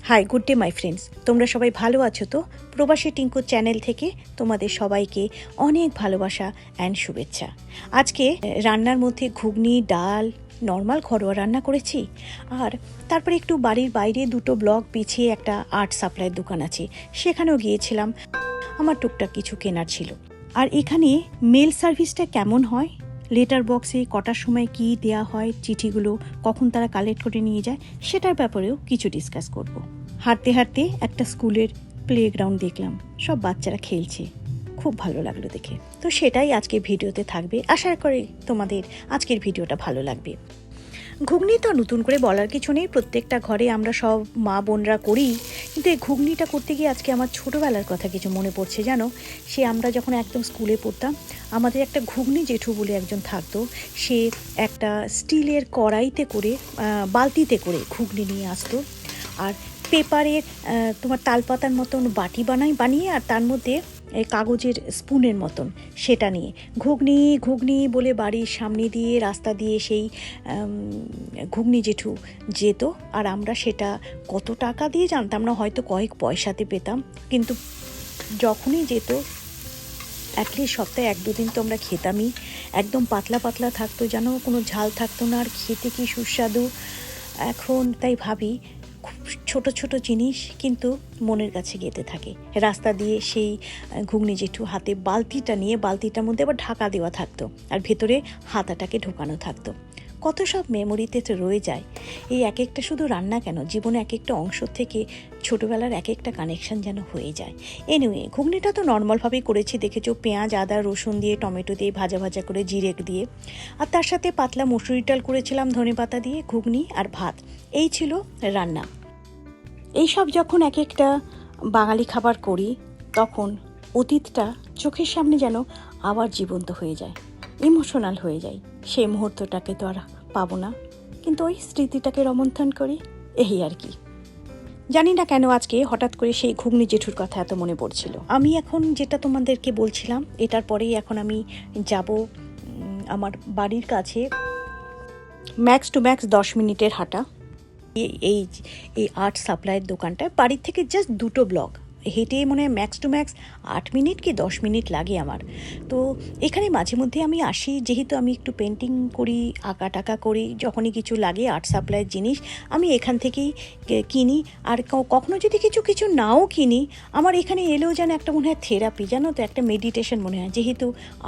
High, good day my friends. তোমরা সবাই ভালো আছো তো? প্রবাসী টিঙ্কুর চ্যানেল থেকে তোমাদের সবাইকে অনেক ভালোবাসা অ্যান্ড শুভেচ্ছা। আজকে রান্নার মধ্যে ঘুগনি, ডাল, নর্মাল ঘরোয়া রান্না করেছি। আর তারপরে একটু বাড়ির বাইরে 2 ব্লক পিছিয়ে একটা আর্ট সাপ্লাইয়ের দোকান আছে, সেখানেও গিয়েছিলাম। আমার টুকটাক কিছু কেনার ছিল। আর এখানে মেল সার্ভিসটা কেমন হয়, লেটার বক্সে কটার সময় কি দেয়া হয়, চিঠিগুলো কখন তারা কালেক্ট করে নিয়ে যায়, সেটার ব্যাপারেও কিছু ডিসকাস করব। হাঁটতে হাঁটতে একটা স্কুলের প্লেগ্রাউন্ড দেখলাম, সব বাচ্চারা খেলছে, খুব ভালো লাগলো দেখে। তো সেটাই আজকের ভিডিওতে থাকবে। আশা করি তোমাদের আজকের ভিডিওটা ভালো লাগবে। ঘুগনি তো নতুন করে বলার কিছু নেই, প্রত্যেকটা ঘরে আমরা সব মা বোনরা করি। কিন্তু এই ঘুগনিটা করতে গিয়ে আজকে আমার ছোটোবেলার কথা কিছু মনে পড়ছে। জানো, সে আমরা যখন একদম স্কুলে পড়তাম, আমাদের একটা ঘুগনি জেঠু বলে একজন থাকতো। সে একটা স্টিলের কড়াইতে করে, বালতিতে করে ঘুগনি নিয়ে আসতো। আর পেপারের তোমার তালপাতার মতন বাটি বানিয়ে, আর তার মধ্যে কাগজের স্পুনের মতন সেটা নিয়ে ঘুগনি ঘুগনি বলে বাড়ির সামনে দিয়ে রাস্তা দিয়ে সেই ঘুগনি জেঠু যেত। আর আমরা সেটা কত টাকা দিয়ে জানতাম না, হয়তো কয়েক পয়সাতে পেতাম। কিন্তু যখনই যেত, অ্যাটলিস্ট সপ্তাহে 1-2 দিন তো আমরা খেতামই। একদম পাতলা পাতলা থাকতো, যেন কোনো ঝাল থাকতো না, আর খেতে কি সুস্বাদু। এখন তাই ভাবি, খুব ছোট ছোট জিনিস কিন্তু মনের কাছে গেঁথে থাকে। রাস্তা দিয়ে সেই ঘুগনি জেঠু হাতে বালতিটা নিয়ে, বালতিটার মধ্যে আবার ঢাকা দেওয়া থাকতো, আর ভেতরে হাতাটাকে ঢোকানো থাকতো। কত সব মেমোরিতে তো রয়ে যায়। এই এক একটা শুধু রান্না কেন, জীবনে এক একটা অংশ থেকে ছোটোবেলার এক একটা কানেকশান যেন হয়ে যায়। এনিওয়ে, ঘুগনিটা তো নর্মালভাবেই করেছি, দেখেছো, পেঁয়াজ, আদা, রসুন দিয়ে, টমেটো দিয়ে ভাজা ভাজা করে, জিরে দিয়ে। আর তার সাথে পাতলা মসুরি ডাল করেছিলাম ধনেপাতা দিয়ে, ঘুগনি আর ভাত। এই ছিল রান্না। এইসব যখন এক একটা বাঙালি খাবার করি, তখন অতীতটা চোখের সামনে যেন আবার জীবন্ত হয়ে যায়, ইমোশনাল হয়ে যায়। সেই মুহূর্তটাকে তো আর পাবো না, কিন্তু ওই স্মৃতিটাকে রোমন্থন করি, এই আর কি। জানি না কেন আজকে হঠাৎ করে সেই ঘুগনি জেঠুর কথা এত মনে পড়ছিল। আমি এখন যেটা তোমাদেরকে বলছিলাম, এটার পরেই এখন আমি যাব আমার বাড়ির কাছে। ম্যাক্স টু ম্যাক্স 10 মিনিটের হাঁটা এই এই আর্ট সাপ্লাইয়ের দোকানটায়। বাড়ির থেকে জাস্ট 2 ব্লক হেঁটে মনে হয় ম্যাক্স টু ম্যাক্স 8 মিনিট কি 10 মিনিট লাগে আমার। তো এখানে মাঝে মধ্যে আমি আসি, যেহেতু আমি একটু পেন্টিং করি, আঁকা টাকা করি, যখনই কিছু লাগে আর্ট সাপ্লাইয়ের জিনিস আমি এখান থেকেই কিনি। আর কখনো যদি কিছু নাও কিনি, আমার এখানে এলেও যেন একটা মনে হয় থেরাপি, জানো তো, একটা মেডিটেশন মনে হয়। যেহেতু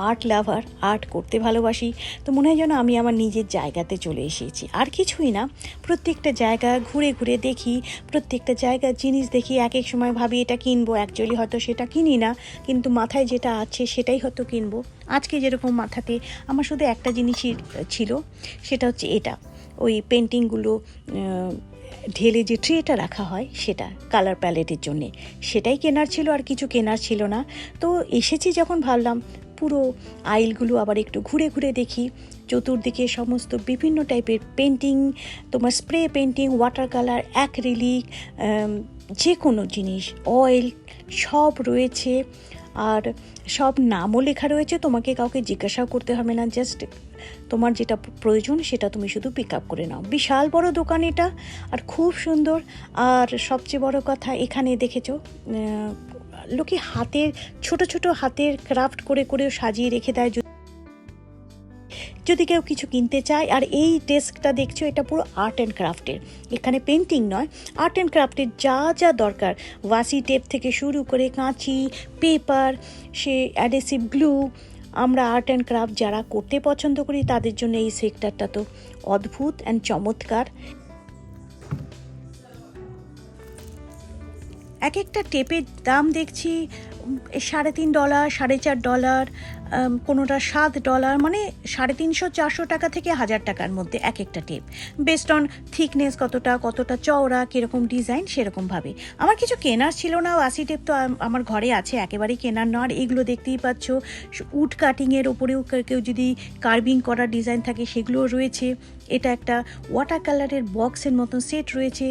আর্ট লাভার, আর্ট করতে ভালোবাসি, তো মনে হয় যেন আমি আমার নিজের জায়গাতে চলে এসেছি। আর কিছুই না, প্রত্যেকটা জায়গা ঘুরে ঘুরে দেখি, প্রত্যেকটা জায়গার জিনিস দেখি। এক এক সময় ভাবি এটা কিনবো, অ্যাকচুয়ালি হয়তো সেটা কিনি না, কিন্তু মাথায় যেটা আছে সেটাই হয়তো কিনবো। আজকে যেরকম মাথাতে আমার শুধু একটা জিনিসই ছিল, সেটা হচ্ছে এটা, ওই পেন্টিংগুলো ঢেলে যে ট্রেটা রাখা হয়, সেটা কালার প্যালেটের জন্যে, সেটাই কেনার ছিল, আর কিছু কেনার ছিল না। তো এসেছি যখন, ভাবলাম পুরো আইলগুলো আবার একটু ঘুরে ঘুরে দেখি। চতুর্দিকে সমস্ত বিভিন্ন টাইপের পেন্টিং, তোমার spray painting, water colour, acrylic, যে কোনো জিনিস, অয়েল, সব রয়েছে। আর সব নামও লেখা রয়েছে, তোমাকে কাউকে জিজ্ঞাসাও করতে হবে না, জাস্ট তোমার যেটা প্রয়োজন সেটা তুমি শুধু পিক আপ করে নাও। বিশাল বড় দোকান এটা, আর খুব সুন্দর। আর সবচেয়ে বড় কথা, এখানে দেখেছো লোকে হাতের ছোট ছোট হাতের ক্রাফট করে করে সাজিয়ে রেখে দেয় যদি কেউ কিছু কিনতে চায়। আর এই ডেস্কটা দেখছো, এটা পুরো আর্ট অ্যান্ড ক্রাফটের। এখানে পেন্টিং নয়, আর্ট অ্যান্ড ক্রাফটের যা যা দরকার, ওয়াসি টেপ থেকে শুরু করে কাঁচি, পেপার, সে অ্যাডেসিভ গ্লু, আমরা আর্ট অ্যান্ড ক্রাফট যারা করতে পছন্দ করি তাদের জন্য এই সেক্টরটা তো অদ্ভুত অ্যান্ড চমৎকার। এক একটা টেপের দাম দেখছি $3.5, $4.5, কোনোটা $7, মানে $350-400 টাকা থেকে 1000 টাকার মধ্যে এক একটা টেপ, বেসড অন থিকনেস, কতটা চওড়া, কীরকম ডিজাইন, সেরকমভাবে। আমার কিছু কেনার ছিল না, ওয়াসি টেপ তো আমার ঘরে আছে, একেবারেই কেনার নয়। আর এগুলো দেখতেই পাচ্ছ, উড কাটিংয়ের ওপরেও কেউ যদি কার্ভিং করার ডিজাইন থাকে সেগুলোও রয়েছে। এটা একটা ওয়াটার কালারের বক্সের মতন সেট রয়েছে,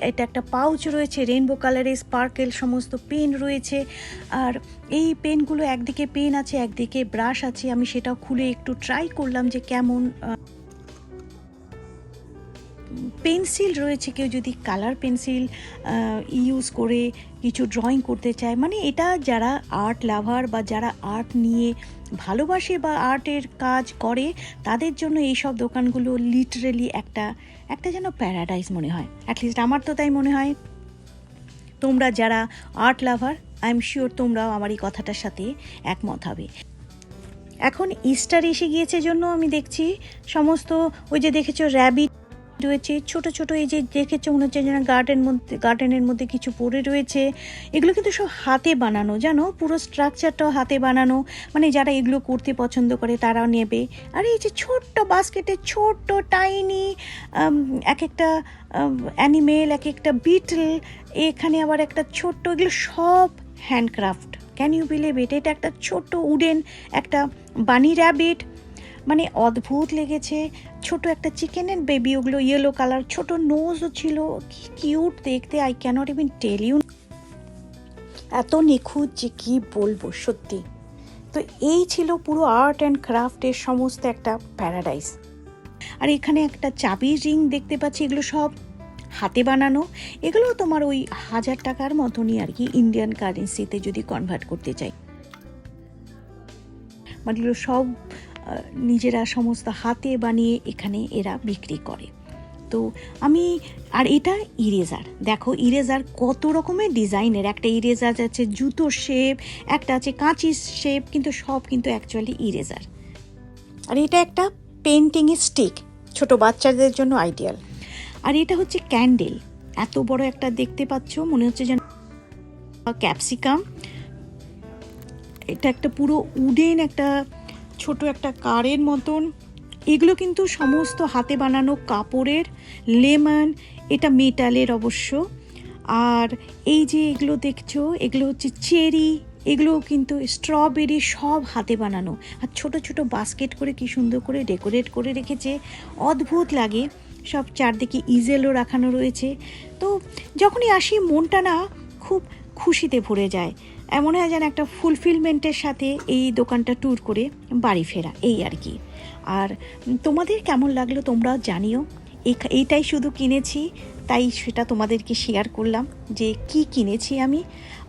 এটা একটা পাউচ রয়েছে, রেইনবো কালারের স্পার্কেল সমস্ত পেন রয়েছে। আর এই পেনগুলো, একদিকে পেন আছে, একদিকে ব্রাশ আছে। আমি সেটাও খুলে একটু ট্রাই করলাম যে কেমন। পেন্সিল রয়েছে, কেউ যদি কালার পেন্সিল ইউজ করে কিছু ড্রয়িং করতে চায়, মানে এটা যারা আর্ট লাভার বা যারা আর্ট নিয়ে ভালোবাসে বা আর্টের কাজ করে তাদের জন্য এইসব দোকানগুলো লিটারেলি একটা যেন প্যারাডাইস মনে হয়। অ্যাটলিস্ট আমার তো তাই মনে হয়। তোমরা যারা art lover, I am sure তোমরাও আমার এই কথাটার সাথে একমত হবে। এখন ইস্টার এসে গিয়েছে জন্য আমি দেখছি সমস্ত ওই যে দেখেছো র্যাবিট রয়েছে, ছোট ছোট এই যে দেখেছো মনে হচ্ছে যেন গার্ডেনের মধ্যে কিছু পড়ে রয়েছে। এগুলো কিন্তু সব হাতে বানানো, জানো, পুরো স্ট্রাকচারটাও হাতে বানানো। মানে যারা এগুলো করতে পছন্দ করে তারাও নেবে। আর এই যে ছোট্ট বাস্কেটে ছোট্ট টাইনি এক একটা অ্যানিমেল, এক একটা বিটল, এখানে আবার একটা ছোট্ট, এগুলো সব handcraft. Can you believe it? এটা একটা ছোট্ট উডেন একটা বানি র্যাবিট, মানে অদ্ভুত লেগেছে। ছোট একটা চিকেনের বেবি, ওগুলো ইয়েলো কালার, ছোট নোজও ছিল, কি কিউট দেখতে, I can't even tell you. এত নিখুঁত যে কি বলবো সত্যি। তো এই ছিল পুরো আর্ট অ্যান্ড ক্রাফটের সমস্ত একটা প্যারাডাইস। আর এখানে একটা চাবির রিং দেখতে পাচ্ছি, এগুলো সব হাতে বানানো। এগুলো তোমার ওই 1000 টাকার মতনই আর কি, ইন্ডিয়ান কারেন্সিতে যদি কনভার্ট করতে চাই। মানে এগুলো সব নিজেরা সমস্ত হাতে বানিয়ে এখানে এরা বিক্রি করে। তো আমি, আর এটা ইরেজার, দেখো ইরেজার কত রকমের ডিজাইনের। একটা ইরেজার আছে জুতোর শেপ, একটা আছে কাঁচির শেপ, কিন্তু সব কিন্তু অ্যাকচুয়ালি ইরেজার। আর এটা একটা পেন্টিংয়ের স্টিক, ছোট বাচ্চাদের জন্য আইডিয়াল। আর এটা হচ্ছে ক্যান্ডেল, এত বড় একটা দেখতে পাচ্ছ, মনে হচ্ছে যেন ক্যাপসিকাম। এটা একটা পুরো উডেন একটা ছোট একটা কারের মতন। এগুলো কিন্তু সমস্ত হাতে বানানো কাপড়ের। লেমন, এটা মেটালের অবশ্য। আর এই যে এগুলো দেখছো, এগুলো হচ্ছে চেরি, এগুলো কিন্তু স্ট্রবেরি, সব হাতে বানানো। আর ছোট ছোট বাস্কেট করে কি সুন্দর করে ডেকোরেট করে রেখেছে, অদ্ভুত লাগে। সব চারদিকে ইজেলও রাখানো রয়েছে। তো যখনই আসি মনটা না খুব খুশিতে ভরে যায়, এমন হয় যেন একটা ফুলফিলমেন্টের সাথে এই দোকানটা ট্যুর করে বাড়ি ফেরা, এই আর কি। আর তোমাদের কেমন লাগলো তোমরা জানিও। এইটাই শুধু কিনেছি, তাই সেটা তোমাদেরকে শেয়ার করলাম যে কি কিনেছি আমি।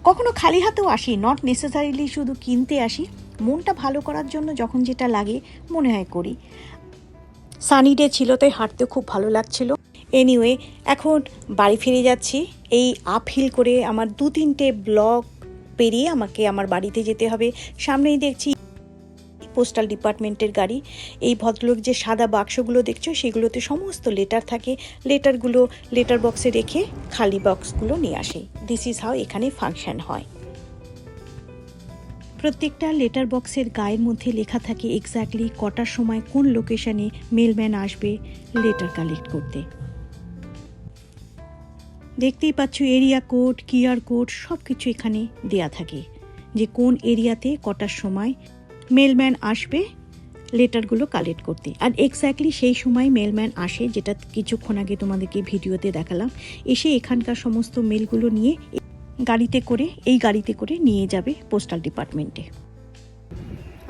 কখনো খালি হাতেও আসি, নট নেসেসারিলি শুধু কিনতে আসি, মনটা ভালো করার জন্য যখন যেটা লাগে মনে হয় করি। সানি ডে ছিল, তাই হাঁটতে খুব ভালো লাগছিল। এনিওয়ে, এখন বাড়ি ফিরে যাচ্ছি। এই আপহিল করে আমার 2-3টে ব্লক পেরিয়ে আমাকে আমার বাড়িতে যেতে হবে। সামনেই দেখছি পোস্টাল ডিপার্টমেন্টের গাড়ি। এই ভদ্রলোক যে সাদা বাক্সগুলো দেখছো সেগুলোতে সমস্ত লেটার থাকে। লেটারগুলো লেটার বক্সে রেখে খালি বক্সগুলো নিয়ে আসে। দিস ইজ হাউ এখানে ফাংশন হয়। প্রত্যেকটা লেটার বক্সের গায়ের মধ্যে লেখা থাকে এক্স্যাক্টলি কটার সময় কোন লোকেশনে মেলম্যান আসবে লেটার কালেক্ট করতে। দেখতেই পাচ্ছ এরিয়া কোড, কিউআর কোড সব কিছু এখানে দেয়া থাকে, যে কোন এরিয়াতে কটার সময় মেলম্যান আসবে লেটারগুলো কালেক্ট করতে। আর এক্স্যাক্টলি সেই সময় মেলম্যান আসে, যেটা কিছুক্ষণ আগে তোমাদেরকে ভিডিওতে দেখালাম। এসে এখানকার সমস্ত মেলগুলো নিয়ে এই গাড়িতে করে নিয়ে যাবে পোস্টাল ডিপার্টমেন্টে।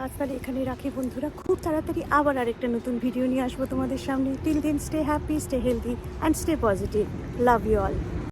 আজ তাহলে এখানে রাখি বন্ধুরা, খুব তাড়াতাড়ি আবার আরেকটা নতুন ভিডিও নিয়ে আসবো তোমাদের সামনে। Till then stay happy, stay healthy and stay positive. Love you all.